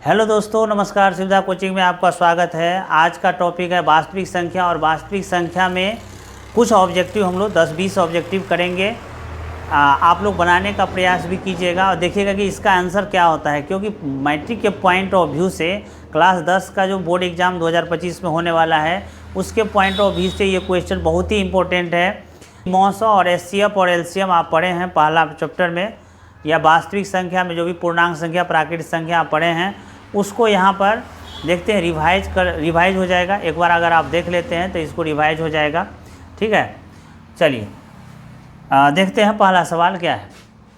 Hello दोस्तों, नमस्कार। सुविधा कोचिंग में आपका स्वागत है। आज का टॉपिक है वास्तविक संख्या, और वास्तविक संख्या में कुछ ऑब्जेक्टिव हम लोग 10-20 ऑब्जेक्टिव करेंगे। आप लोग बनाने का प्रयास भी कीजिएगा और देखिएगा कि इसका आंसर क्या होता है, क्योंकि मैट्रिक के पॉइंट ऑफ व्यू से क्लास 10 का जो बोर्ड एग्ज़ाम 2025 में होने वाला है, उसके पॉइंट ऑफ व्यू से ये क्वेश्चन बहुत ही इंपॉर्टेंट है। मौसा और एचसीएफ और एलसीएम आप पढ़े हैं पहला चैप्टर में, या वास्तविक संख्या में जो भी पूर्णांक संख्या, प्राकृतिक संख्या आप पढ़े हैं, उसको यहाँ पर देखते हैं रिवाइज हो जाएगा। एक बार अगर आप देख लेते हैं तो इसको रिवाइज हो जाएगा। ठीक है, चलिए देखते हैं पहला सवाल क्या है।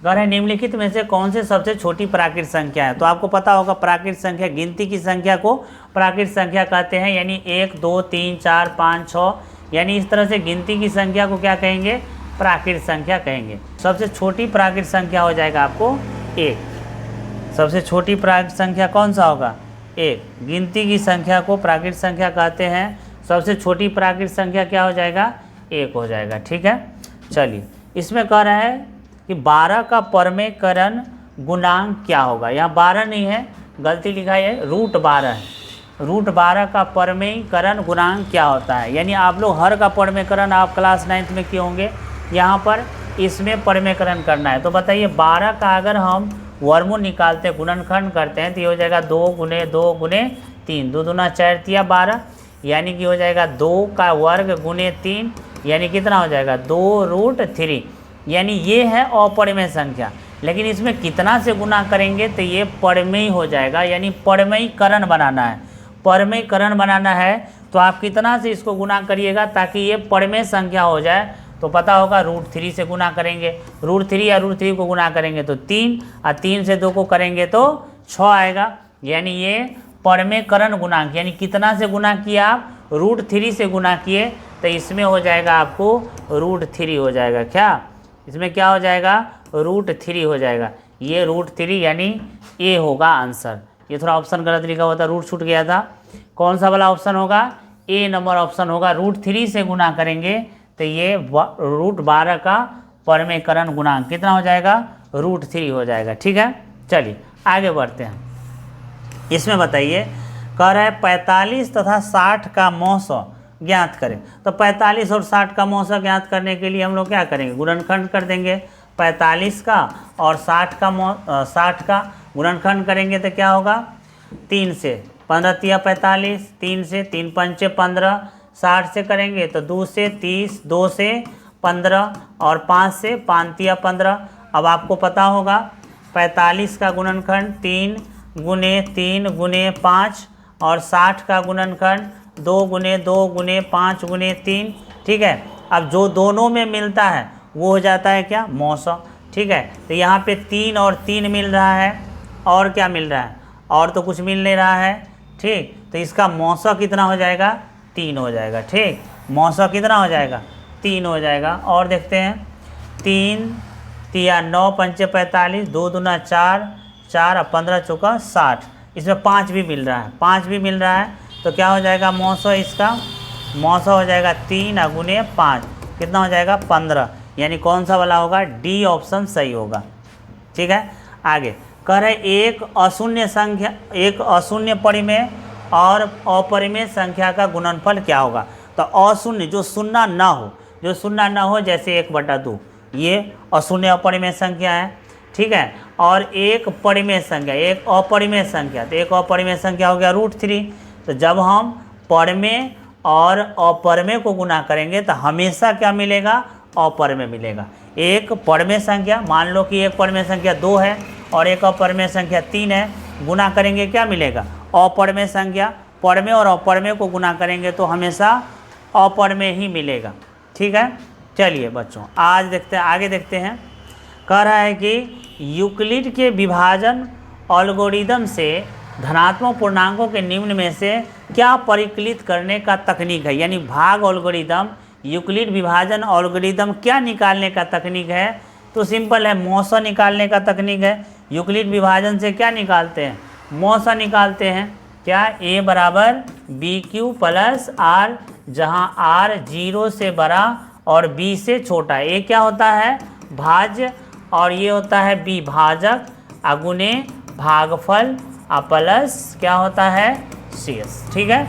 कह रहे हैं निम्नलिखित में से कौन से सबसे छोटी प्राकृतिक संख्या है। तो आपको पता होगा प्राकृतिक संख्या, गिनती की संख्या को प्राकृतिक संख्या कहते हैं, यानी 1 2 3 4 5 6, यानी इस तरह से गिनती की संख्या को क्या कहेंगे, प्राकृतिक संख्या कहेंगे। सबसे छोटी प्राकृतिक संख्या हो जाएगा आपको 1। सबसे छोटी प्राकृतिक संख्या कौन सा होगा, 1। गिनती की संख्या को प्राकृतिक संख्या कहते हैं, सबसे छोटी प्राकृतिक संख्या क्या हो जाएगा, 1 हो जाएगा। ठीक है, चलिए इसमें कह रहा है कि 12 का परमेकरण गुणांक क्या होगा। यहाँ 12 नहीं है, गलती लिखा है, √12 है। √12 का परमेकरण गुणांक क्या होता है, यानी आप लोग हर का परमेकरण आप क्लास 9th में किए होंगे, यहाँ पर इसमें परमेकरण करना है। तो बताइए 12 का अगर हम वर्गमूल निकालते हैं, गुणनखंड करते हैं, तो ये हो जाएगा 2 × 2 × 3, 2 दूना 4 तिया 12, यानी कि हो जाएगा 2 का वर्ग गुणे 3, यानी कितना हो जाएगा 2√3, यानी ये है अपरिमेय संख्या। लेकिन इसमें कितना से गुना करेंगे तो ये परमेय हो जाएगा, यानी परमेयकरण बनाना है। परमेयकरण बनाना है तो आप कितना से इसको गुना करिएगा ताकि ये परमेय संख्या हो जाए। तो पता होगा √3 से गुना करेंगे, √3 या √3 को गुना करेंगे तो 3, और 3 से 2 को करेंगे तो 6 आएगा, यानी ये परमेयकरण गुणांक, यानी कितना से गुना किया आप, √3 से गुना किए, तो इसमें हो जाएगा आपको √3 हो जाएगा। क्या इसमें क्या हो जाएगा, √3 हो जाएगा। ये √3 यानी ए होगा आंसर। ये थोड़ा ऑप्शन गलत लिखा हुआ था, रूट छूट गया था। कौन सा वाला ऑप्शन होगा, ए नंबर ऑप्शन होगा। √3 से गुना करेंगे तो ये √12 का परमेयकरण गुणांक कितना हो जाएगा, √3 हो जाएगा। ठीक है, चलिए आगे बढ़ते हैं। इसमें बताइए, कह रहा है 45 तथा 60 का मौसा ज्ञात करें। तो 45 और 60 का मौसा ज्ञात करने के लिए हम लोग क्या करेंगे, गुणनखंड कर देंगे। 45 का और 60 का गुणनखंड करेंगे तो क्या होगा, 3 से 15 तिया 45, 3 से 3 पंचे 15, 60 से करेंगे तो 2 से 30, 2 से 15 और 5 से 5 तिया 15। अब आपको पता होगा 45 का गुणनखंड 3 × 3 × 5, और 60 का गुणनखंड 2 × 2 × 5 × 3। ठीक है, अब जो दोनों में मिलता है वो हो जाता है क्या, मौसा। ठीक है, तो यहाँ पे 3 और 3 मिल रहा है, और क्या मिल रहा है, और तो कुछ मिल नहीं रहा है। ठीक, तो इसका मौसा कितना हो जाएगा, 3 हो जाएगा। ठीक, मौसा कितना हो जाएगा, 3 हो जाएगा। और देखते हैं, 3 तिया 9 पंचे 45, 2 दूना 4, 4 और 15 चौका 60। इसमें 5 भी मिल रहा है, 5 भी मिल रहा है, तो क्या हो जाएगा मौसा, इसका मौसा हो जाएगा 3 × 5, कितना हो जाएगा 15, यानी कौन सा वाला होगा, डी ऑप्शन सही होगा। ठीक है, आगे कह रहे एक अशून्य परिमेय और अपरिमेय संख्या का गुणनफल क्या होगा। तो अशून्य जो शून्य ना हो, जैसे 1/2, ये अशून्य अपरिमेय संख्या है। ठीक है, और एक परिमेय संख्या, एक अपरिमेय संख्या, तो एक अपरिमेय संख्या हो गया √3। तो जब हम परिमेय और अपरिमेय को गुना करेंगे तो हमेशा क्या मिलेगा, अपरिमेय मिलेगा। एक परिमेय संख्या, मान लो कि एक परिमेय संख्या 2 है और एक अपरिमेय संख्या 3 है, गुना करेंगे क्या मिलेगा, अपरिमेय संख्या। परिमेय और अपरिमेय को गुना करेंगे तो हमेशा अपरिमेय ही मिलेगा। ठीक है, चलिए बच्चों आगे देखते हैं। कह रहा है कि यूक्लिड के विभाजन एल्गोरिदम से धनात्मक पूर्णांकों के निम्न में से क्या परिकलित करने का तकनीक है, यानी भाग एल्गोरिदम, यूक्लिड विभाजन एल्गोरिदम क्या निकालने का तकनीक है। तो सिंपल है, मौसा निकालने का तकनीक है। यूक्लिड विभाजन से क्या निकालते हैं, मौसा निकालते हैं। क्या, a = BQ + R, जहाँ R 0 से बड़ा और B से छोटा। a क्या होता है, भाज्य, और ये होता है b भाजक, अगुणे भागफल प्लस क्या होता है CS, ठीक है।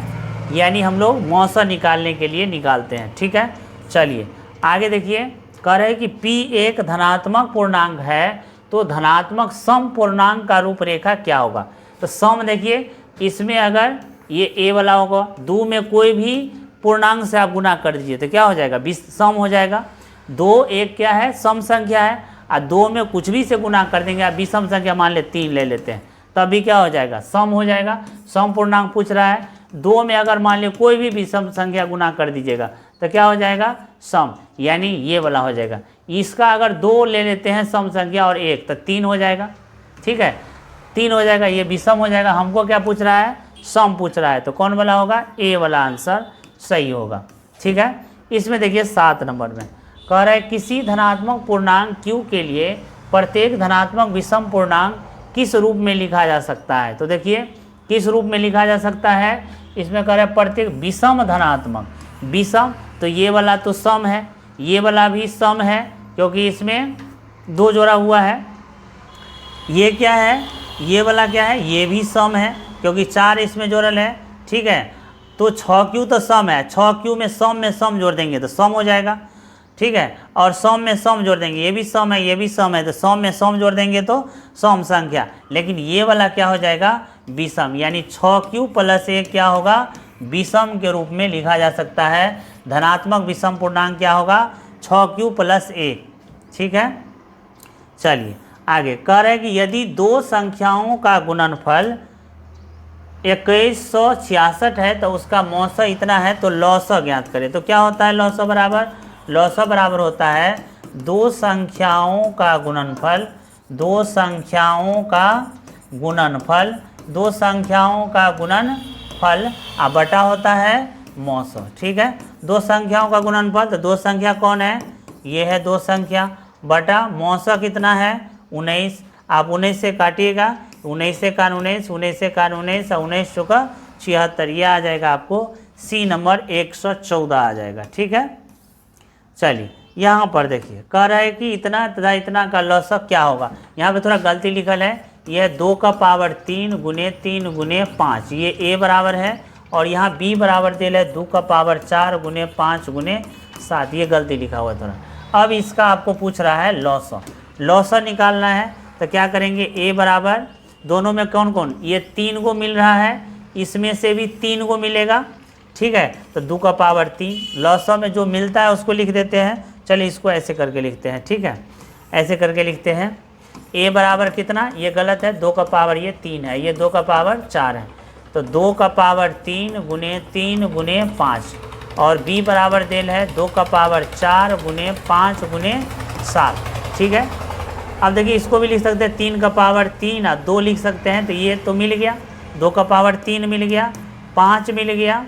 यानी हम लोग मौसा निकालने के लिए निकालते हैं, ठीक है। चलिए आगे देखिए, कह रहे हैं कि P एक धनात्मक पूर्णांक है तो धनात्मक सम पूर्णांक का रूपरेखा क्या होगा। तो सम देखिए, इसमें अगर ये A वाला होगा, 2 में कोई भी पूर्णांक से आप गुना कर दीजिए तो क्या हो जाएगा, सम हो जाएगा। 2 एक क्या है, सम संख्या है, और 2 में कुछ भी से गुना कर देंगे, आप विषम संख्या मान ले 3 ले लेते हैं, तब भी क्या हो जाएगा, सम हो जाएगा। सम पूर्णांक पूछ रहा है, 2 में अगर मान लिया कोई भी विषम संख्या गुना कर दीजिएगा तो क्या हो जाएगा, सम, यानी ये वाला हो जाएगा। इसका अगर 2 ले लेते हैं सम संख्या और 1 तो 3 हो जाएगा, ठीक है, 3 हो जाएगा, ये विषम हो जाएगा। हमको क्या पूछ रहा है, सम पूछ रहा है, तो कौन वाला होगा, A वाला आंसर सही होगा, ठीक है। इसमें देखिए 7 नंबर में कह रहा है किसी धनात्मक पूर्णांक Q के लिए प्रत्येक धनात्मक विषम पूर्णांक किस रूप में लिखा जा सकता है। तो देखिए किस रूप में लिखा जा सकता है, इसमें कह रहा है प्रत्येक विषम धनात्मक, विषम तो ये वाला तो सम है, ये वाला भी सम है क्योंकि इसमें 2 जोड़ा हुआ है। ये क्या है, ये वाला क्या है, ये भी सम है क्योंकि 4 इसमें जोड़ल है, ठीक है। तो 6Q तो सम है, 6Q में सम जोड़ देंगे तो सम हो जाएगा, ठीक है। और सम में सम जोड़ देंगे, ये भी सम है, ये भी सम है, तो सम में सम जोड़ देंगे तो सम संख्या। लेकिन ये वाला क्या हो जाएगा, विषम, यानी 6Q + 1 क्या होगा, विषम के रूप में लिखा जा सकता है। धनात्मक विषम पूर्णांक क्या होगा, 6Q + 1, ठीक है। चलिए आगे कह रहे हैं कि यदि 2 संख्याओं का गुणनफल 2166 है तो उसका मौसा इतना है, तो लौसा ज्ञात करें। तो क्या होता है लौसा बराबर, लौसा बराबर होता है 2 संख्याओं का गुणनफल, 2 संख्याओं का गुणनफल, 2 संख्याओं का गुणनफल बटा होता है मौसा, ठीक है। 2 संख्याओं का गुणनफल, तो 2 संख्या कौन है, ये है 2 संख्या, बटा मौसा कितना है 19। आप 19 से काटिएगा, 19 से 19, 19 से 19, 19 चौका 76, ये आ जाएगा आपको C नंबर 114 आ जाएगा, ठीक है। चलिए यहाँ पर देखिए कह रहा है कि इतना तथा इतना का लौसक क्या होगा। यहाँ पे थोड़ा गलती लिखल है, यह 2 का पावर 3 गुने 3 गुने 5, ये A बराबर है, और यहाँ B बराबर दिल है 2 का पावर 4 गुने 5 गुने 7, ये गलती लिखा हुआ है थोड़ा। अब इसका आपको पूछ रहा है लौसा, लौसा निकालना है तो क्या करेंगे, A बराबर दोनों में कौन कौन, ये 3 को मिल रहा है, इसमें से भी 3 को मिलेगा, ठीक है। तो 2 का पावर 3, लौसा में जो मिलता है उसको लिख देते हैं। चलिए इसको ऐसे करके लिखते हैं, ठीक है, ऐसे करके लिखते हैं। A बराबर कितना, ये गलत है, 2 का पावर ये 3 है, ये 2 का पावर 4 है, तो 2 का पावर 3 गुने 5, और B बराबर देल है 2 का पावर 4 गुने 5 गुने 7, ठीक है। अब देखिए इसको भी लिख सकते हैं 3 का पावर 3 और 2 लिख सकते हैं, तो ये तो मिल गया, 2 का पावर 3 मिल गया, 5 मिल गया,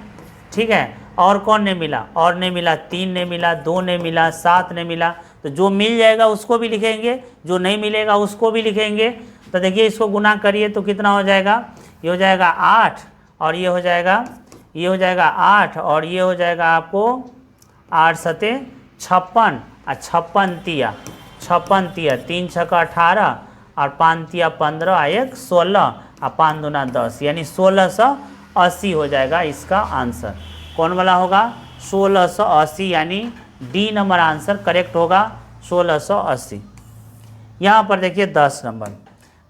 ठीक है। और कौन नहीं मिला, और नहीं मिला, 3 नहीं मिला, 2 नहीं मिला, 7 नहीं मिला, तो जो मिल जाएगा उसको भी लिखेंगे, जो नहीं मिलेगा उसको भी लिखेंगे। तो देखिए इसको गुना करिए तो कितना हो जाएगा, ये हो जाएगा 8, और ये हो जाएगा 8, और ये हो जाएगा आपको 8 सते 56, और 56 तिया 3 छक्का 18, और 5 तिया 15, 1 16, और 5 दूना 10, यानी 1680 हो जाएगा इसका आंसर। कौन वाला होगा, 1680, यानी D नंबर आंसर करेक्ट होगा, 1680। यहाँ पर देखिए 10 नंबर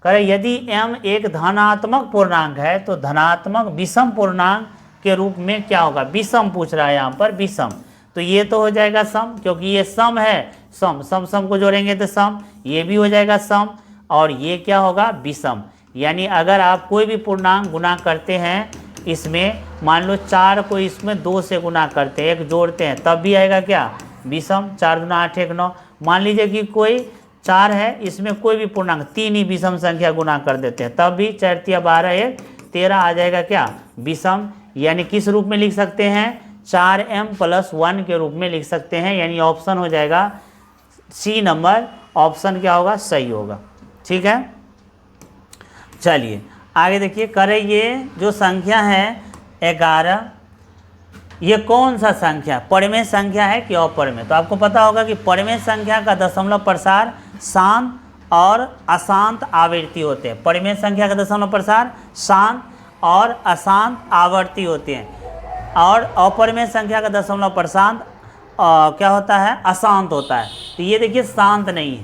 करें, यदि M एक धनात्मक पूर्णांक है तो धनात्मक विषम पूर्णांक के रूप में क्या होगा, विषम पूछ रहा है यहाँ पर, विषम, तो ये तो हो जाएगा सम, क्योंकि ये सम है, सम को जोड़ेंगे तो सम, ये भी हो जाएगा सम, और ये क्या होगा, विषम। यानी अगर आप कोई भी पूर्णांक गुना करते हैं, इसमें मान लो 4 को इसमें 2 से गुना करते हैं, 1 जोड़ते हैं, तब भी आएगा क्या, विषम। 4 दूना 8 1 9, मान लीजिए कि कोई 4 है, इसमें कोई भी पूर्णांक 3 ही विषम संख्या गुना कर देते हैं, तब भी 4 तिया 12 1 13 आ जाएगा क्या, विषम। यानी किस रूप में लिख सकते हैं, 4M + 1 के रूप में लिख सकते हैं, यानी ऑप्शन हो जाएगा C नंबर, ऑप्शन क्या होगा, सही होगा, ठीक है। चलिए आगे देखिए, करें ये जो संख्या है 11, ये कौन सा संख्या, परिमेय संख्या है कि अपरिमेय। तो आपको पता होगा कि परिमेय संख्या का दशमलव प्रसार शांत और अशांत आवृत्ति होते हैं। परिमेय संख्या का दशमलव प्रसार शांत और अशांत आवर्ती होते हैं, और अपरिमेय संख्या का दशमलव प्रसार क्या होता है, अशांत होता है। तो ये देखिए शांत नहीं है,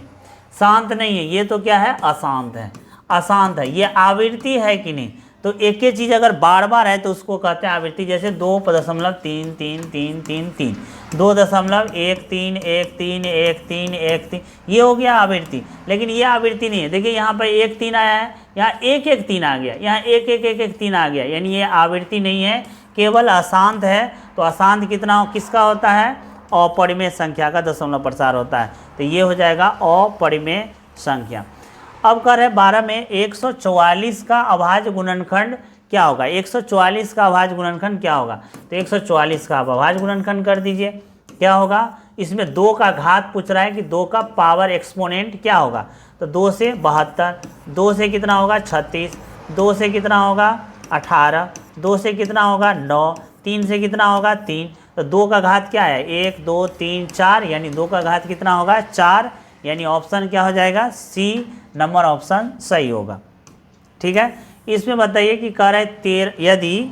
शांत नहीं है, ये तो क्या है, अशांत है, अशांत है। ये आवृत्ति है कि नहीं, तो एक ही चीज़ अगर बार बार है तो उसको कहते हैं आवृत्ति। जैसे 2.333333, 2.13131313, ये हो गया आवृत्ति। लेकिन ये आवृत्ति नहीं है। देखिए यहाँ पर 1-3 आया है, यहाँ 1-1-3 आ गया, यहाँ 1-1-1-1-3 आ गया, यानी ये आवृत्ति नहीं है, केवल अशांत है। तो अशांत कितना किसका होता है, अपरिमेय संख्या का दशमलव प्रसार होता है। तो ये हो जाएगा अपरिमेय संख्या। अब कर है 12 में 144 का अभाज्य गुणनखंड क्या होगा, 144 का अभाज्य गुणनखंड क्या होगा। तो 144 का आप अभाज्य गुणनखंड कर दीजिए, क्या होगा। इसमें 2 का घात पूछ रहा है कि 2 का पावर एक्सपोनेंट क्या होगा। तो 2 से 72, 2 से कितना होगा 36, 2 से कितना होगा 18, 2 से कितना होगा 9, 3 से कितना होगा 3। तो 2 का घात क्या है, 1 2 3 4, यानी 2 का घात कितना होगा 4, यानी ऑप्शन क्या हो जाएगा, सी नंबर ऑप्शन सही होगा। ठीक है। इसमें बताइए कि कह रहा है 13, यदि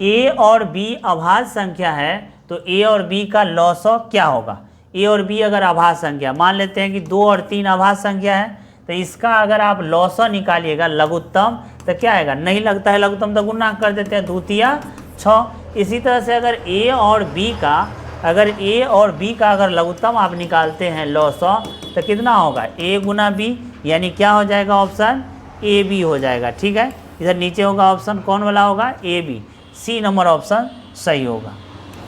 ए और बी अभाज्य संख्या है तो ए और बी का लॉसव क्या होगा। ए और बी अगर अभाज्य संख्या, मान लेते हैं कि 2 और 3 अभाज्य संख्या है, तो इसका अगर आप लॉसव निकालिएगा लघुत्तम, तो क्या आएगा, नहीं लगता है लघुत्तम तो गुणा कर देते हैं, द्वितीया 6। इसी तरह से अगर ए और बी का अगर लघुत्तम आप निकालते हैं लॉसव, तो कितना होगा, ए गुना बी, यानी क्या हो जाएगा ऑप्शन ए बी हो जाएगा। ठीक है। इधर नीचे होगा ऑप्शन कौन वाला होगा, A B, C number option सही होगा।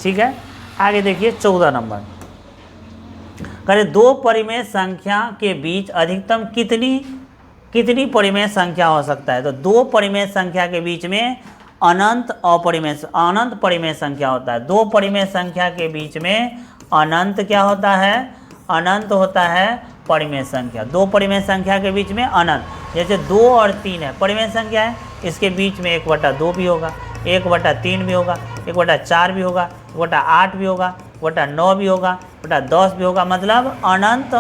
ठीक है। आगे देखिए 14 नंबर, करें 2 परिमेय संख्या के बीच अधिकतम कितनी परिमेय संख्या हो सकता है। तो 2 परिमेय संख्या के बीच में अनंत परिमेय संख्या होता है। 2 परिमेय संख्या के बीच में अनंत क्या होता है, अनंत होता है परिमेय संख्या। 2 परिमेय संख्या के बीच में अनंत, जैसे 2 और 3 है परिमेय संख्या है, इसके बीच में 1/2 भी होगा, 1/3 भी होगा, 1/4 भी होगा, 1/8 भी होगा, 1/9 भी होगा, 1/10 भी होगा। मतलब अनंत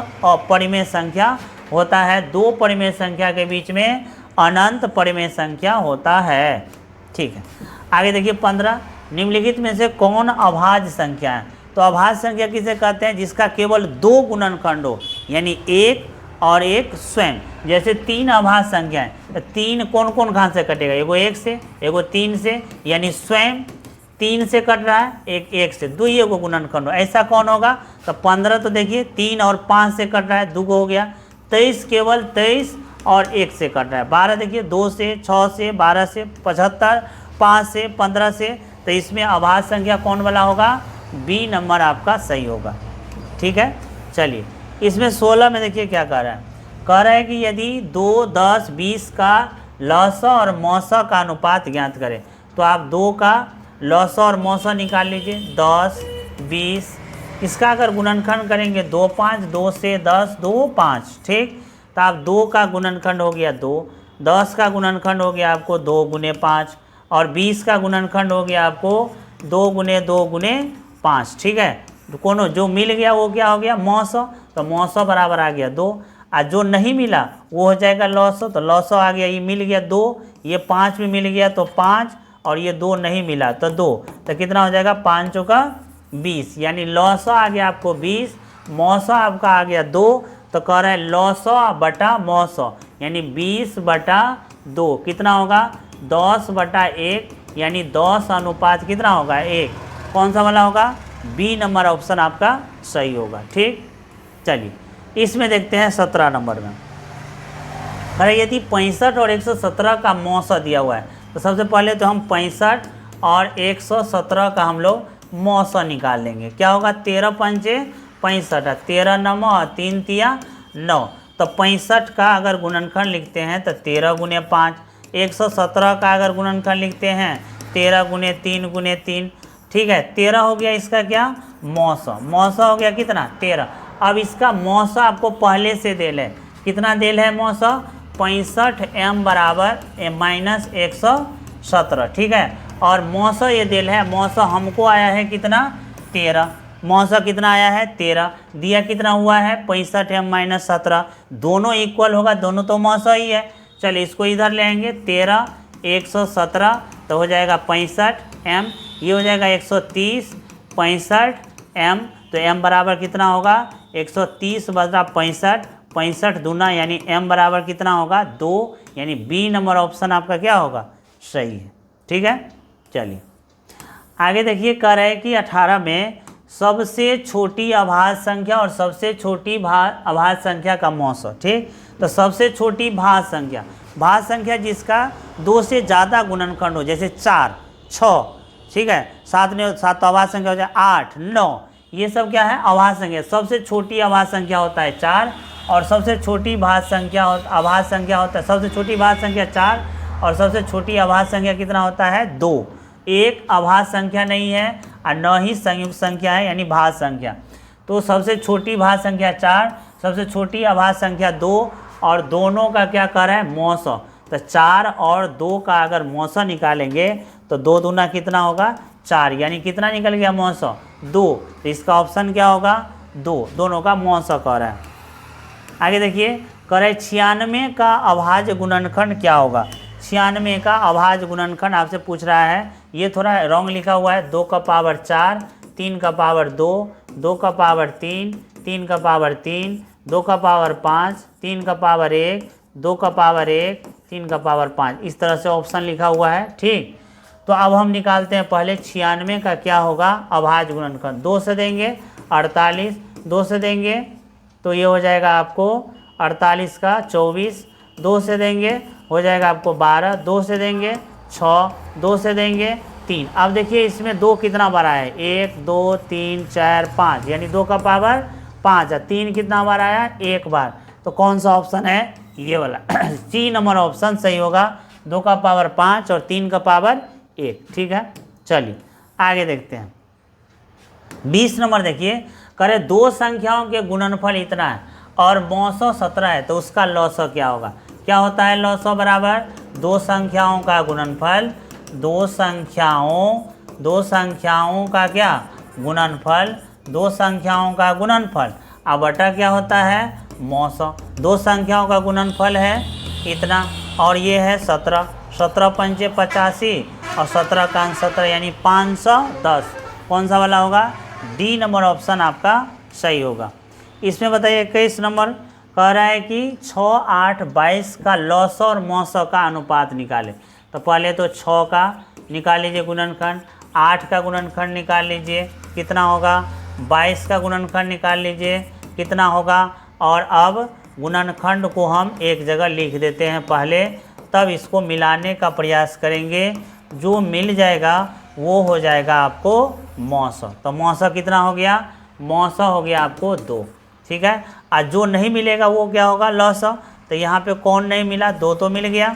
परिमेय संख्या होता है। 2 परिमेय संख्या के बीच में अनंत परिमेय संख्या होता है। ठीक है। आगे देखिए 15, निम्नलिखित में से कौन अभाज्य संख्या है। तो अभाज्य संख्या किसे कहते हैं, जिसका केवल 2 गुणनखंड हो, यानी 1 और 1 स्वयं। जैसे 3 अभाज्य संख्या है, तो 3 कौन कौन कहाँ से कटेगा, एगो 1 से, एगो 3 से, यानी स्वयं 3 से कट रहा है, एक 1 से, 2 ही एगो गुणनखंड हो। ऐसा कौन होगा, तो 15 तो देखिए 3 और 5 से कट रहा है, 2 हो गया। 23 केवल 23 और 1 से कट रहा है। 12 देखिए 2 से, 6 से, 12 से, 75, 5 से, 15 से। तो इसमें अभाज्य संख्या कौन वाला होगा, बी नंबर आपका सही होगा। ठीक है। चलिए इसमें 16 में देखिए क्या कह रहा है कि यदि 2, 10, 20 का लॉसव और मौसव का अनुपात ज्ञात करें। तो आप 2 का लॉसव और मौसव निकाल लीजिए, 10, 20, इसका अगर गुणनखंड करेंगे 2, 5, 2 से 10, 2, 5। ठीक। तो आप 2 का गुणनखंड हो गया 2, 10 का गुणनखंड हो गया आपको 2 गुने 5, और 20 का गुणनखंड हो गया आपको 2 गुने 2 गुने 5। ठीक है। तो कोनो जो मिल गया वो क्या हो गया, मौसव। तो मौसव बराबर आ गया 2, और जो नहीं मिला वो हो जाएगा लॉसव। तो लॉसव आ गया, ये मिल गया 2, ये 5 भी मिल गया तो 5, और ये 2 नहीं मिला तो 2। तो कितना हो जाएगा, 5 चौका 20, यानी लॉसव आ गया आपको 20, मौसव आपका आ गया 2। तो कह रहा है लॉसव बटा मौसव, यानी 20/2 कितना होगा, 10/1, यानी 10 अनुपात कितना होगा 1। कौन सा वाला होगा, बी नंबर ऑप्शन आपका सही होगा। ठीक। चलिए इसमें देखते हैं 17 नंबर में, अरे यदि 65 और 117 का मौसव दिया हुआ है, तो सबसे पहले तो हम 65 और 117 का हम लोग मौसव निकाल लेंगे। क्या होगा, 13 पंचे 65, 13 9 और 3 तिया 9। तो 65 का अगर गुणनखंड लिखते हैं तो 13 गुने 5, 117 का अगर गुणनखंड लिखते हैं 13 गुने 3 गुने 3। ठीक है। 13 हो गया इसका क्या, मौसव। मौसव हो गया कितना, 13। अब इसका मौसव आपको पहले से देल है, कितना देल है मौसव, 65m बराबर -117। ठीक है। और मौसव ये देल है, मौसव हमको आया है कितना, 13। मौसा कितना आया है 13, दिया कितना हुआ है 65m माइनस 17, दोनों इक्वल होगा, दोनों तो मौसा ही है। चलिए इसको इधर ले आएंगे, 13 117 तो हो जाएगा 65m, ये हो जाएगा 130 65m, तो m बराबर कितना होगा 130 बटा 65, 65 दूना यानी m बराबर कितना होगा 2, यानी बी नंबर ऑप्शन आपका क्या होगा सही है। ठीक है, चलिए आगे देखिए, कह रहे हैं कि 18 में सबसे छोटी अभाज्य संख्या और सबसे छोटी अभाज्य संख्या का मौसा। ठीक, तो सबसे छोटी भाज्य संख्या जिसका 2 से ज़्यादा गुणनखंड हो, जैसे 4 6, ठीक है, 7 में 7 तो अभाज्य संख्या हो जाए, 8 9, ये सब क्या है अभाज्य संख्या। सबसे छोटी अभाज्य संख्या होता है 4 और सबसे छोटी भाज्य संख्या अभाज्य संख्या होता है, सबसे छोटी भाज्य संख्या 4 और सबसे छोटी अभाज्य संख्या कितना होता है 2। एक अभाज्य संख्या नहीं है और न ही संयुक्त संख्या है यानी भाज्य संख्या। तो सबसे छोटी भाज्य संख्या 4, सबसे छोटी अभाज्य संख्या 2 और दोनों का क्या कर रहा है मौसा। तो 4 और 2 का अगर मौसा निकालेंगे तो 2 दूना कितना होगा 4, यानी कितना निकल गया मौसा 2। तो इसका ऑप्शन क्या होगा 2, दोनों का मौसा कर रहा है। आगे देखिए, कह रहे 96 का अभाज्य गुणनखंड क्या होगा। 96 का अभाज्य गुणनखंड आपसे पूछ रहा है, ये थोड़ा रॉन्ग लिखा हुआ है, 2 का पावर 4 3 का पावर 2 2 का पावर 3 3 का पावर 3 2 का पावर 5 3 का पावर 1 2 का पावर 1 3 का पावर 5, इस तरह से ऑप्शन लिखा हुआ है। ठीक, तो अब हम निकालते हैं पहले 96 का क्या होगा अभाज्य गुणनखंड। 2 से देंगे 48, 2 से देंगे तो ये हो जाएगा आपको 48 का 24, 2 से देंगे हो जाएगा आपको 12, 2 से देंगे 6, 2 से देंगे 3। अब देखिए इसमें 2 कितना बार आया है 1 2 3 4 5, यानी 2 का पावर 5 है। 3 कितना बार आया 1 बार, तो कौन सा ऑप्शन है ये वाला सी नंबर ऑप्शन सही होगा, 2 का पावर 5 और 3 का पावर 1। ठीक है, चलिए आगे देखते हैं 20 नंबर। देखिए करे 2 संख्याओं के गुणनफल इतना है और मौसा 17 है, तो उसका लौसा क्या होगा। क्या होता है लौसा बराबर 2 संख्याओं का गुणनफल, 2 संख्याओं का क्या गुणनफल, 2 संख्याओं का गुणनफल अब बटा क्या होता है मौसा। 2 संख्याओं का गुणनफल है इतना और ये है 17, 17 पंचे 85 और 17 का 17 यानी 510। कौन सा वाला होगा डी नंबर ऑप्शन आपका सही होगा। इसमें बताइए 21 नंबर कह रहा है कि 6 8 22 का लौसा और मौसा का अनुपात निकाले। तो पहले तो 6 का निकाल लीजिए गुणनखंड, 8 का गुणनखंड निकाल लीजिए कितना होगा, 22 का गुणनखंड निकाल लीजिए कितना होगा। और अब गुणनखंड को हम एक जगह लिख देते हैं पहले, तब इसको मिलाने का प्रयास करेंगे, जो मिल जाएगा वो हो जाएगा आपको मौसा। तो मौसा कितना हो गया, मौसा हो गया आपको 2। ठीक है, और जो नहीं मिलेगा वो क्या होगा लौसा। तो यहाँ पे कौन नहीं मिला 2 तो मिल गया,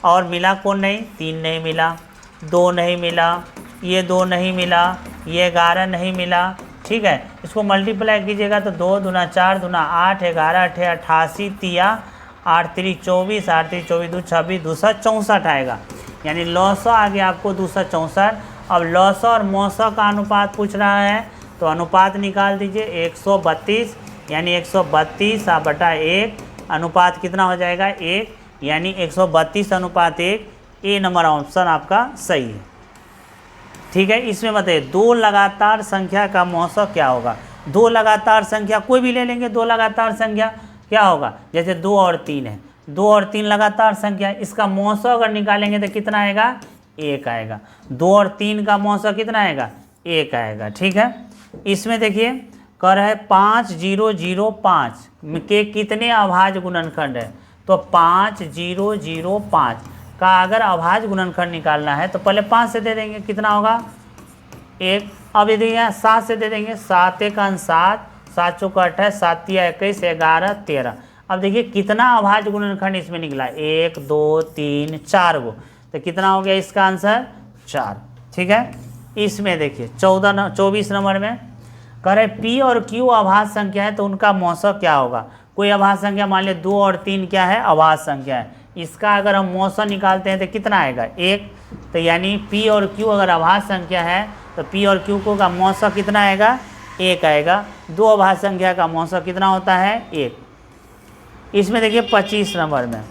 और मिला कौन नहीं 3 नहीं मिला, 2 नहीं मिला, ये 2 नहीं मिला, ये 11 नहीं मिला। ठीक है, इसको मल्टीप्लाई कीजिएगा तो 2 दूना 4 दूना 8 11 8 88 तिया 8 3 24 8 3 24 2 26 दूसरा 64 आएगा, यानी लौसा आ गया आपको दूसरा 64। अब लौसा और मौसा का अनुपात पूछ रहा है, तो अनुपात निकाल दीजिए 132, यानी 132 बटा 1 अनुपात कितना हो जाएगा 1, यानी 132 अनुपात 1, ए नंबर ऑप्शन आपका सही है। ठीक है, इसमें बताइए 2 लगातार संख्या का मौसा क्या होगा। 2 लगातार संख्या कोई भी ले लेंगे, 2 लगातार संख्या क्या होगा, जैसे 2 और 3 है, 2 और 3 लगातार संख्या, इसका मौसा अगर निकालेंगे तो कितना आएगा 1 आएगा। 2 और 3 का मौसा कितना आएगा 1 आएगा। ठीक है, इसमें देखिए कह रहा है 5005 के कितने अभाज्य गुणनखंड है। तो 5005 का अगर अभाज्य गुणनखंड निकालना है तो पहले 5 से दे देंगे कितना होगा 1। अब यदि यहाँ 7 से दे देंगे, 7 1 7 7 चौका 28 7 तिया 21 11 13। अब देखिए कितना अभाज्य गुणनखंड इसमें निकला 1 2 3 4 गो, तो कितना हो गया इसका आंसर 4। ठीक है, इसमें देखिए 24 नंबर में कह रहे P और Q अभाज्य संख्या है, तो उनका मौसा क्या होगा। कोई अभाज्य संख्या मान लिया 2 और 3 क्या है अभाज्य संख्या है, इसका अगर हम मौसा निकालते हैं तो कितना आएगा 1। तो यानी P और Q अगर अभाज्य संख्या है तो P और Q को का मौसा कितना आएगा 1 आएगा। दो अभाज्य संख्या का मौसा कितना होता है 1। इसमें देखिए 25 नंबर में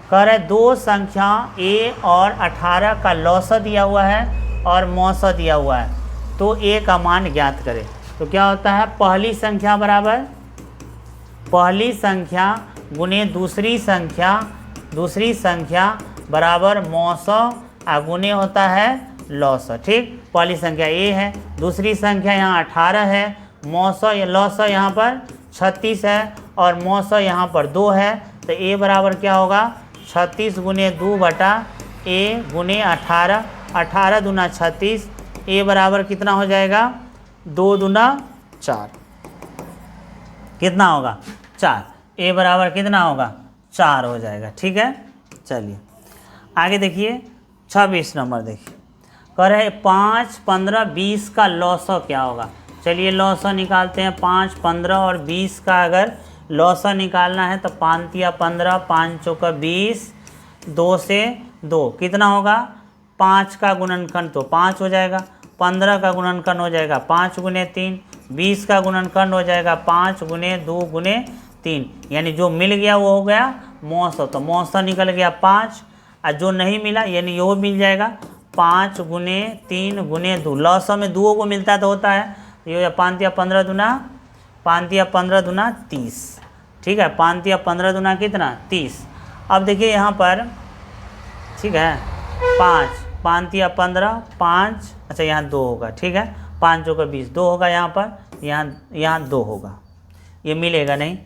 कह रहे दो संख्या a और 18 का लौसा दिया हुआ है और मौसा दिया हुआ है, तो a का मान ज्ञात करें। तो क्या होता है, पहली संख्या बराबर पहली संख्या गुने दूसरी संख्या बराबर मौसा गुने होता है लौसा। ठीक, पहली संख्या a है, दूसरी संख्या यहाँ 18 है, मौसा या लौसा यहाँ पर 36 है और मौसा यहाँ पर 2 है। तो a बराबर क्या होगा 36 गुने 2 बटा a गुने 18, 18 दूना 36, a बराबर कितना हो जाएगा 2 दूना 4, कितना होगा 4, a बराबर कितना होगा 4 हो जाएगा। ठीक है, चलिए आगे देखिए 26 नंबर देखिए, कह रहे 5, 15, 20 का लौसा क्या होगा। चलिए लौसा निकालते हैं। 5, 15 और 20 का अगर लौसा निकालना है तो 5 तिया 15, 5 चौका 20, 2 से 2 कितना होगा 5 का गुणनखंड तो 5 हो जाएगा, 15 का गुणनखंड हो जाएगा 5 गुने 3, 20 का गुणनखंड हो जाएगा 5 गुने 2 गुने 3, यानी जो मिल गया वो हो गया मौसा। तो मौसा निकल गया 5 और जो नहीं मिला यानी वो मिल जाएगा 5 गुने 3 गुने 2। लौसा में 2 को मिलता तो होता है ये 5 या 15 दूना 5 या 15 दूना 30। ठीक है, 5 या 15 दूना कितना 30। अब देखिए यहाँ पर ठीक है 5 या 15 5, अच्छा यहाँ 2 होगा। ठीक है, 5 चौका 20 2 होगा, यहाँ पर यहाँ 2 होगा, ये मिलेगा नहीं।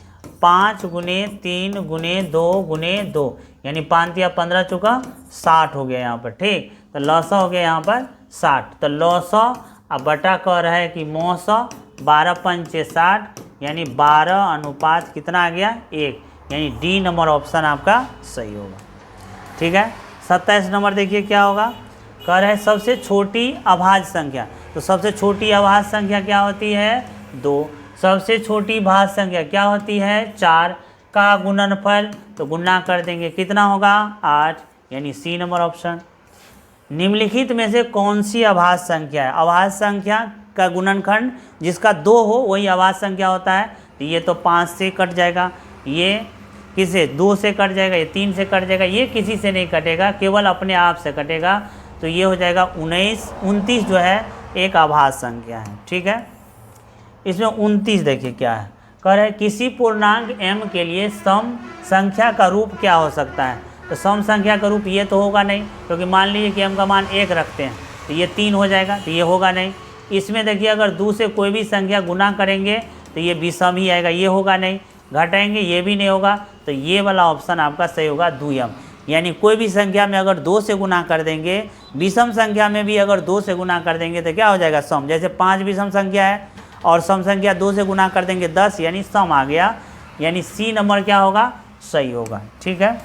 5 गुने 3 गुने 2 गुने 2 यानी 5 या 15 चौका 60 हो गया यहाँ पर। ठीक, तो लौसा हो गया यहाँ पर 60। तो लौसा अब बटा कह रहा है कि मौसा 12 पंचे 60 यानी 12 अनुपात कितना आ गया 1, यानी डी नंबर ऑप्शन आपका सही होगा। ठीक है, 27 नंबर देखिए क्या होगा, कह रहे हैं सबसे छोटी अभाज्य संख्या। तो सबसे छोटी अभाज्य संख्या क्या होती है 2, सबसे छोटी भाज्य संख्या क्या होती है 4 का गुणनफल, तो गुणा कर देंगे कितना होगा 8, यानी सी नंबर ऑप्शन। निम्नलिखित में से कौन सी अभाज्य संख्या है, अभाज्य संख्या का गुणनखंड जिसका 2 हो वही अभाज्य संख्या होता है। तो ये तो 5 से कट जाएगा, ये किसे 2 से कट जाएगा, ये 3 से कट जाएगा, ये किसी से नहीं कटेगा, केवल अपने आप से कटेगा। तो ये हो जाएगा 29 जो है एक अभाज्य संख्या है। ठीक है, इसमें 29 देखिए क्या है, कह रहे किसी पूर्णांक m के लिए सम संख्या का रूप क्या हो सकता है। तो सम संख्या का रूप ये तो होगा नहीं, क्योंकि मान लीजिए कि m का मान 1 रखते हैं तो ये 3 हो जाएगा, तो ये होगा नहीं। इसमें देखिए अगर 2 से कोई भी संख्या गुना करेंगे तो ये विषम ही आएगा, ये होगा नहीं। घटाएंगे ये भी नहीं होगा, तो ये वाला ऑप्शन आपका सही होगा द्वियम। यानी कोई भी संख्या में अगर 2 से गुना कर देंगे, विषम संख्या में भी अगर 2 से गुना कर देंगे तो क्या हो जाएगा सम। जैसे 5 विषम संख्या है और सम संख्या 2 से गुना कर देंगे 10, यानी सम आ गया, यानी सी नंबर क्या होगा सही होगा। ठीक है,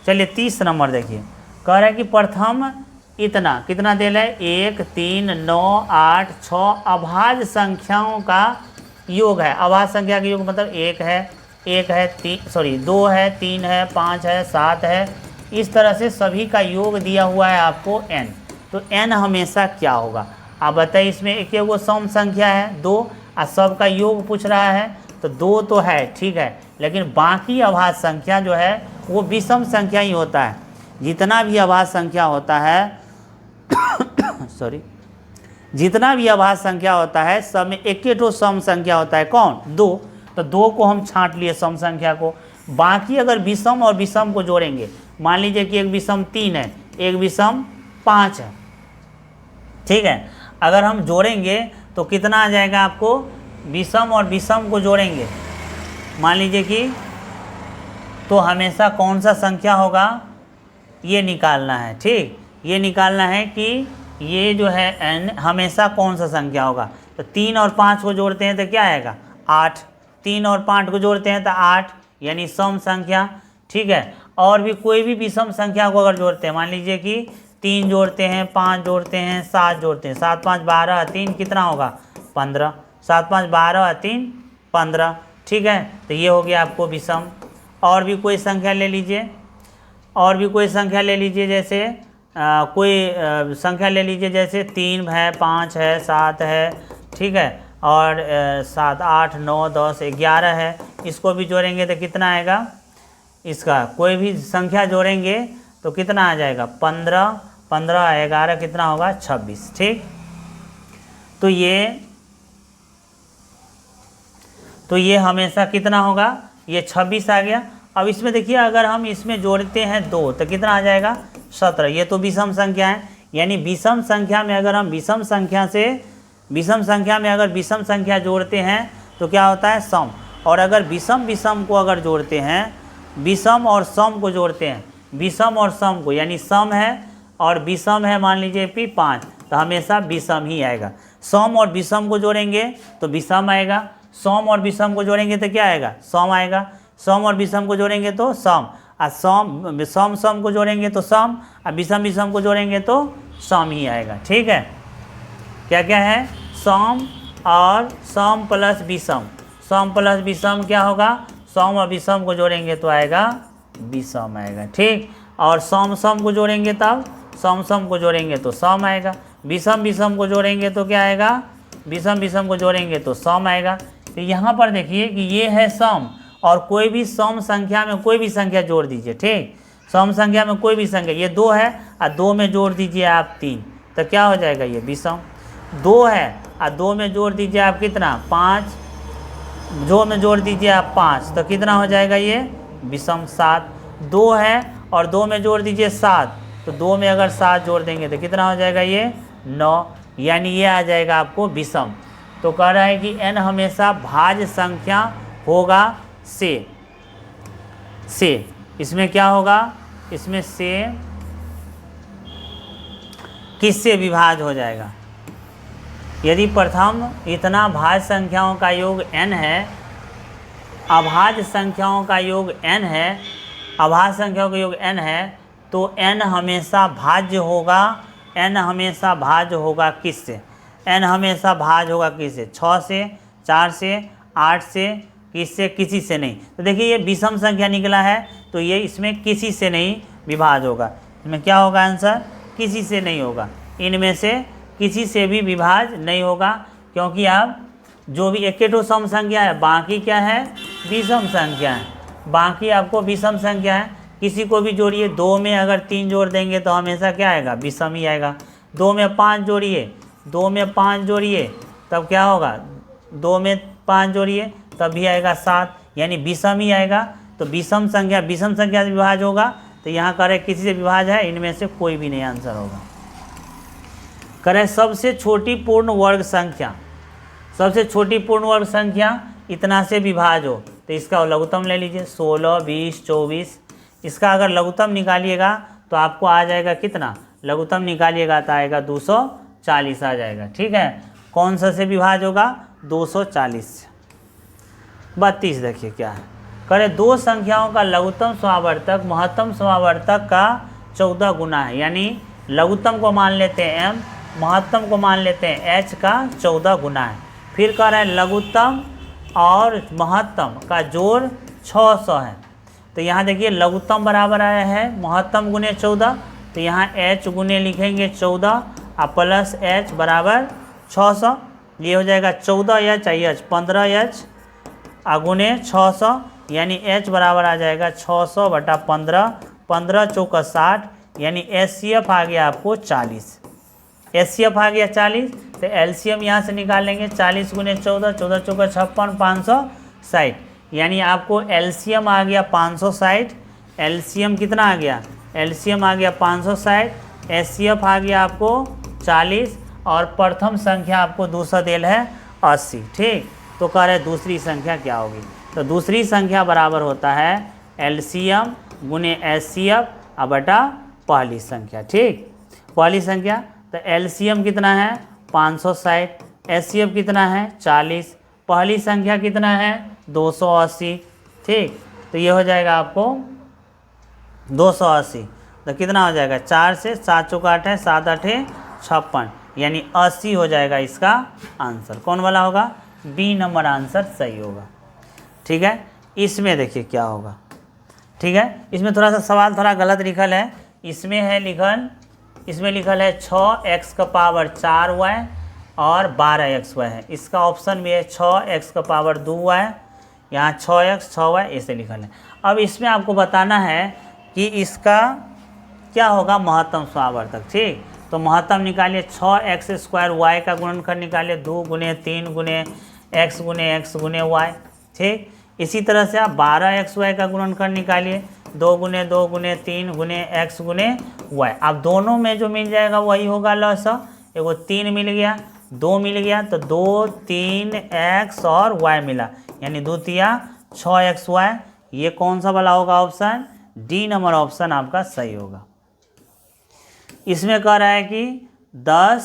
चलिए 30 नंबर देखिए, कह रहा है कि प्रथम कितना दे रहा है 1 3 9 8 6 अभाज्य संख्याओं का योग है। अभाज्य संख्या का योग मतलब 1 है 2 है 3 है 5 है 7 है, इस तरह से सभी का योग दिया हुआ है आपको n। तो n हमेशा क्या होगा आप बताइए। इसमें एक वो सम संख्या है 2 और सब का योग पूछ रहा है, तो 2 तो है ठीक है, लेकिन बाकी अभाज्य संख्या जो है वो विषम संख्या ही होता है। जितना भी अभाज्य संख्या होता है जितना भी अभाज्य संख्या होता है सब में एक ही तो सम संख्या होता है, कौन 2। तो 2 को हम छांट लिए सम संख्या को, बाकी अगर विषम और विषम को जोड़ेंगे, मान लीजिए कि एक विषम 3 है एक विषम 5 है, ठीक है, अगर हम जोड़ेंगे तो कितना आ जाएगा आपको, विषम और विषम को जोड़ेंगे मान लीजिए कि, तो हमेशा कौन सा संख्या होगा ये निकालना है। ठीक, ये निकालना है कि ये जो है n हमेशा कौन सा संख्या होगा। तो 3 और 5 को जोड़ते हैं तो क्या आएगा 8, 3 और 5 को जोड़ते हैं तो 8, यानी सम संख्या। ठीक है, और भी कोई भी विषम संख्या को अगर जोड़ते हैं, मान लीजिए कि 3 जोड़ते हैं 5 जोड़ते हैं 7 जोड़ते हैं, 7 5 12 3 कितना होगा 15, 7 5 12 3 15। ठीक है, तो ये हो गया आपको विषम। और भी कोई संख्या ले लीजिए, जैसे कोई संख्या ले लीजिए, जैसे 3 है 5 है 7 है, ठीक है, और 7 8 9 10 11 है, इसको भी जोड़ेंगे तो कितना आएगा, इसका कोई भी संख्या जोड़ेंगे तो कितना आ जाएगा 15, 15 11 कितना होगा 26। ठीक, तो ये हमेशा कितना होगा, ये 26 आ गया। अब इसमें देखिए अगर हम इसमें जोड़ते हैं 2 तो कितना आ जाएगा 17। ये तो विषम संख्या है, यानी विषम संख्या में अगर हम विषम संख्या जोड़ते हैं तो क्या होता है सम। और अगर विषम को अगर जोड़ते हैं, विषम और सम को जोड़ते हैं, विषम और सम को, यानी सम है और विषम है मान लीजिए पी 5, तो हमेशा विषम ही आएगा। सम और विषम को जोड़ेंगे तो विषम आएगा, सम और विषम को जोड़ेंगे तो क्या आएगा सम आएगा, सम और विषम को जोड़ेंगे तो सम, और सम को जोड़ेंगे तो सम, और विषम को जोड़ेंगे तो सम ही आएगा। ठीक है, क्या क्या है सम और सम प्लस विषम, सम प्लस विषम क्या होगा, सम और विषम को जोड़ेंगे तो आएगा विषम आएगा। ठीक, और सम को जोड़ेंगे तब सम को जोड़ेंगे तो सम आएगा, विषम को जोड़ेंगे तो क्या आएगा, विषम को जोड़ेंगे तो सम आएगा। तो यहाँ पर देखिए कि ये है सम, और कोई भी सम संख्या में कोई भी संख्या जोड़ दीजिए। ठीक, सम संख्या में कोई भी संख्या, ये 2 है और 2 में जोड़ दीजिए आप 3, तो क्या हो जाएगा ये विषम। 2 है और 2 में जोड़ दीजिए आप कितना 5, 2 में जोड़ दीजिए आप 5, तो कितना हो जाएगा ये विषम 7। 2 है और 2 में जोड़ दीजिए 7, तो 2 में अगर 7 जोड़ देंगे तो कितना हो जाएगा ये 9, यानी ये आ जाएगा आपको विषम। तो कह रहा है कि n हमेशा भाज्य संख्या होगा से। इसमें क्या होगा, इसमें से किससे विभाज्य हो जाएगा। यदि प्रथम इतना भाज्य संख्याओं का योग n है, अभाज्य संख्याओं का योग n है, अभाज्य संख्याओं का योग n है, तो n हमेशा भाज्य होगा। n हमेशा भाज्य होगा किससे, n हमेशा भाज्य होगा किससे, 6 से, 4 से, 8 से, किससे, किसी से नहीं। तो देखिए ये विषम संख्या निकला है, तो ये इसमें किसी से नहीं विभाज्य होगा। इसमें क्या होगा आंसर, किसी से नहीं होगा, इनमें से किसी से भी विभाज्य नहीं होगा, क्योंकि आप जो भी एक सम संख्या है, बाकी क्या है विषम संख्या है, बाकी आपको विषम संख्या है। किसी को भी जोड़िए, 2 में अगर 3 जोड़ देंगे तो हमेशा क्या आएगा विषम ही आएगा। 2 में 5 जोड़िए, 2 में 5 जोड़िए तब क्या होगा, 2 में 5 जोड़िए तब भी आएगा 7, यानी विषम ही आएगा। तो विषम संख्या से विभाज्य होगा, तो यहाँ करे किसी से विभाज्य है, इनमें से कोई भी नहीं आंसर होगा। करें सबसे छोटी पूर्ण वर्ग संख्या, सबसे छोटी पूर्ण वर्ग संख्या इतना से विभाज्य हो, तो इसका लघुत्तम ले लीजिए 16, 20, 24। इसका अगर लघुत्तम निकालिएगा तो आपको आ जाएगा कितना, लघुत्तम निकालिएगा तो आएगा 240 आ जाएगा। ठीक है, कौन सा से विभाज्य होगा 240 से। 32 देखिए क्या है, करें दो संख्याओं का लघुत्तम समावर्तक महत्तम समावर्तक का 14 गुना है, यानी लघुत्तम को मान लेते हैं m, महत्तम को मान लेते हैं h का 14 गुना है। फिर कह रहे हैं लघुत्तम और महत्तम का जोड़ 600 है। तो यहाँ देखिए लघुत्तम बराबर आया है महत्तम गुने 14, तो यहाँ h गुने लिखेंगे 14 और प्लस h बराबर 600, ये हो जाएगा 14h आई h 15h गुने 600, यानी h बराबर आ जाएगा 600 बटा 15, 15 चौका 60, यानी HCF आ गया आपको 40। HCF आ गया 40, तो LCM यहाँ से निकालेंगे 40 गुने 14, 14 चौका 56, 560, यानी आपको LCM आ गया 560। LCM कितना आ गया, LCM आ गया 560, HCF आ गया आपको 40, और प्रथम संख्या आपको दूसरा देल है 80। ठीक, तो कह रहे दूसरी संख्या क्या होगी, तो दूसरी संख्या बराबर होता है LCM गुने HCF बटा पहली संख्या। ठीक, पहली संख्या तो LCM कितना है 560, HCF कितना है 40, पहली संख्या कितना है 280। ठीक, तो ये हो जाएगा आपको 280, तो कितना हो जाएगा 4 से 7 चौका 8 है 7 8 56, यानी 80 हो जाएगा इसका आंसर। कौन वाला होगा, बी नंबर आंसर सही होगा। ठीक है, इसमें देखिए क्या होगा। ठीक है, इसमें थोड़ा सा सवाल थोड़ा गलत लिखल है, इसमें लिखल है 6x का पावर 4y और 12xy है। इसका ऑप्शन भी है 6x का पावर 2y, यहाँ 6x 6y ऐसे लिखल है। अब इसमें आपको बताना है कि इसका क्या होगा महत्तम स्वावर्तक। ठीक, तो महत्तम निकालिए 6x² y का गुणनखंड निकालिए 2 गुने 3 गुने x गुने y। ठीक, इसी तरह से आप 12xy का गुणनखंड निकालिए 2 गुने 2 गुने 3 गुने x गुने y। अब दोनों में जो मिल जाएगा वही होगा लसा। एगो 3 मिल गया, 2 मिल गया, तो 2 3 x और y मिला, यानी 2 तिया 6xy। ये कौन सा वाला होगा ऑप्शन? डी नंबर ऑप्शन आपका सही होगा। इसमें कह रहा है कि 10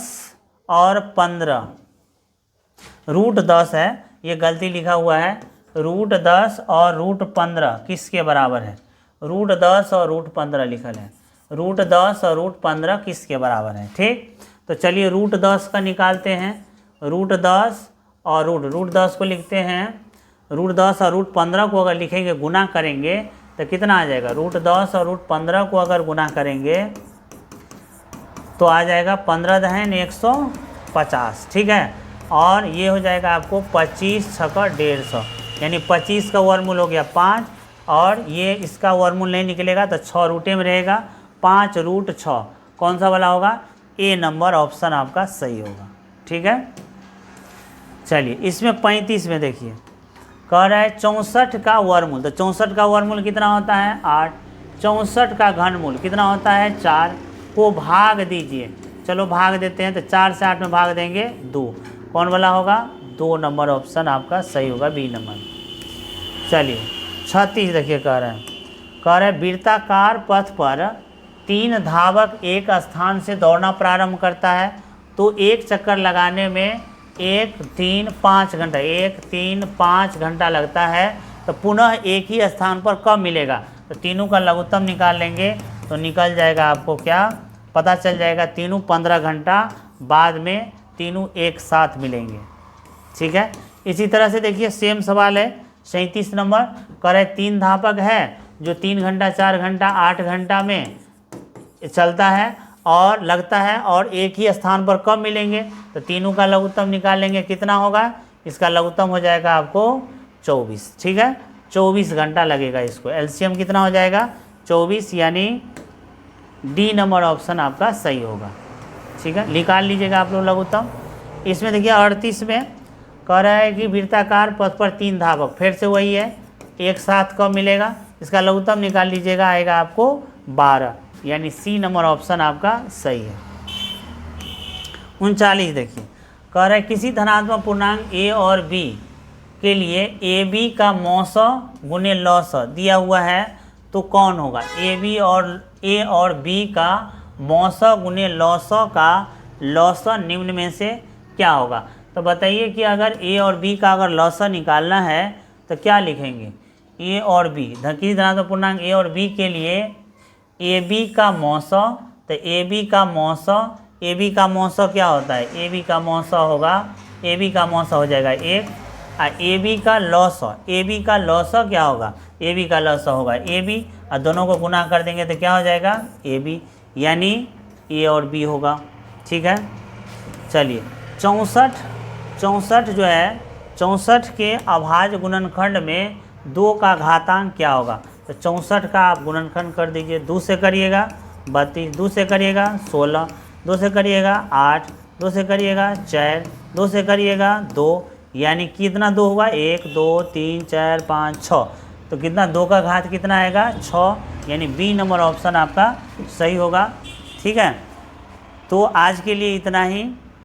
और 15 रूट 10 है, ये गलती लिखा हुआ है। रूट 10 और रूट 15 किसके बराबर है? रूट 10 और रूट 15 लिखल है। रूट 10 और रूट 15 किसके बराबर है? ठीक, तो चलिए रूट 10 का निकालते हैं। रूट 10 और रूट 10 को लिखते हैं। रूट 10 और रूट 15 को अगर लिखेंगे, गुना करेंगे तो कितना आ जाएगा? रूट 10 और रूट 15 को अगर गुना करेंगे तो आ जाएगा 15 दहन 150। ठीक है, और ये हो जाएगा आपको 25 छक्का 150, यानी 25 का वर्गमूल हो गया 5, और ये इसका वर्गमूल नहीं निकलेगा तो 6 रूटे में रहेगा। 5 रूट 6 कौन सा वाला होगा? ए नंबर ऑप्शन आपका सही होगा। ठीक है, चलिए इसमें 35 में देखिए कह रहा है 64 का वर्गमूल। तो 64 का वर्गमूल कितना होता है? 8। 64 का घनमूल कितना होता है? 4 को भाग दीजिए। चलो भाग देते हैं, तो 4 से 8 में भाग देंगे 2। कौन वाला होगा? 2 नंबर ऑप्शन आपका सही होगा, बी नंबर। चलिए 36 देखिए कह रहे हैं वृत्ताकार पथ पर 3 धावक एक स्थान से दौड़ना प्रारंभ करता है, तो एक चक्कर लगाने में 1 3 5 घंटा 1 3 5 घंटा लगता है, तो पुनः एक ही स्थान पर कब मिलेगा? तो तीनों का लघुत्तम निकाल लेंगे तो निकल जाएगा आपको क्या पता चल जाएगा? तीनों 15 घंटा बाद में तीनों एक साथ मिलेंगे। ठीक है, इसी तरह से देखिए सेम सवाल है 37 नंबर। कह रहे 3 धावक है जो 3 घंटा 4 घंटा 8 घंटा में चलता है और लगता है, और एक ही स्थान पर कब मिलेंगे? तो तीनों का लघुत्तम निकाल लेंगे, कितना होगा? इसका लघुत्तम हो जाएगा आपको 24। ठीक है, 24 घंटा लगेगा इसको। एलसीएम कितना हो जाएगा? 24, यानी डी नंबर ऑप्शन आपका सही होगा। ठीक है, निकाल लीजिएगा आप लोग लघुत्तम। इसमें देखिए 38 में कह रहा है कि वृत्ताकार पथ पर 3 धावक, फिर से वही है, एक साथ कब मिलेगा? इसका लघुत्तम निकाल लीजिएगा, आएगा आपको 12, यानी सी नंबर ऑप्शन आपका सही है। 39 देखिए कह रहा है किसी धनात्मक पूर्णांक ए और बी के लिए ए बी का मौसा गुने लौसा दिया हुआ है, तो कौन होगा? ए और बी का मौसा गुने लौसा का लौसा निम्न में से क्या होगा? तो बताइए कि अगर ए और बी का अगर लौसा निकालना है तो क्या लिखेंगे? ए और बी, किसी धनात्मक पूर्णांक ए और बी के लिए ए बी का मौसा, तो ए बी का मौसा क्या होता है? ए बी का मौसा होगा, ए बी का मौसा हो जाएगा 1, और ए बी का लौसा क्या होगा? ए बी का लौसा होगा ए बी, और दोनों को गुना कर देंगे तो क्या हो जाएगा? ए बी, यानी ए और बी होगा। ठीक है, चलिए 64 जो है 64 के अभाज्य गुणनखंड में 2 का घातांक क्या होगा? तो 64 का आप गुणनखंड कर दीजिए। 2 से करिएगा 32, 2 से करिएगा 16, 2 से करिएगा 8, 2 से करिएगा 4, 2 से करिएगा 2, यानी कितना 2 होगा? 1 2 3 4 5 6, तो कितना 2 का घात कितना आएगा? 6, यानी बी नंबर ऑप्शन आपका सही होगा। ठीक है, तो आज के लिए इतना ही।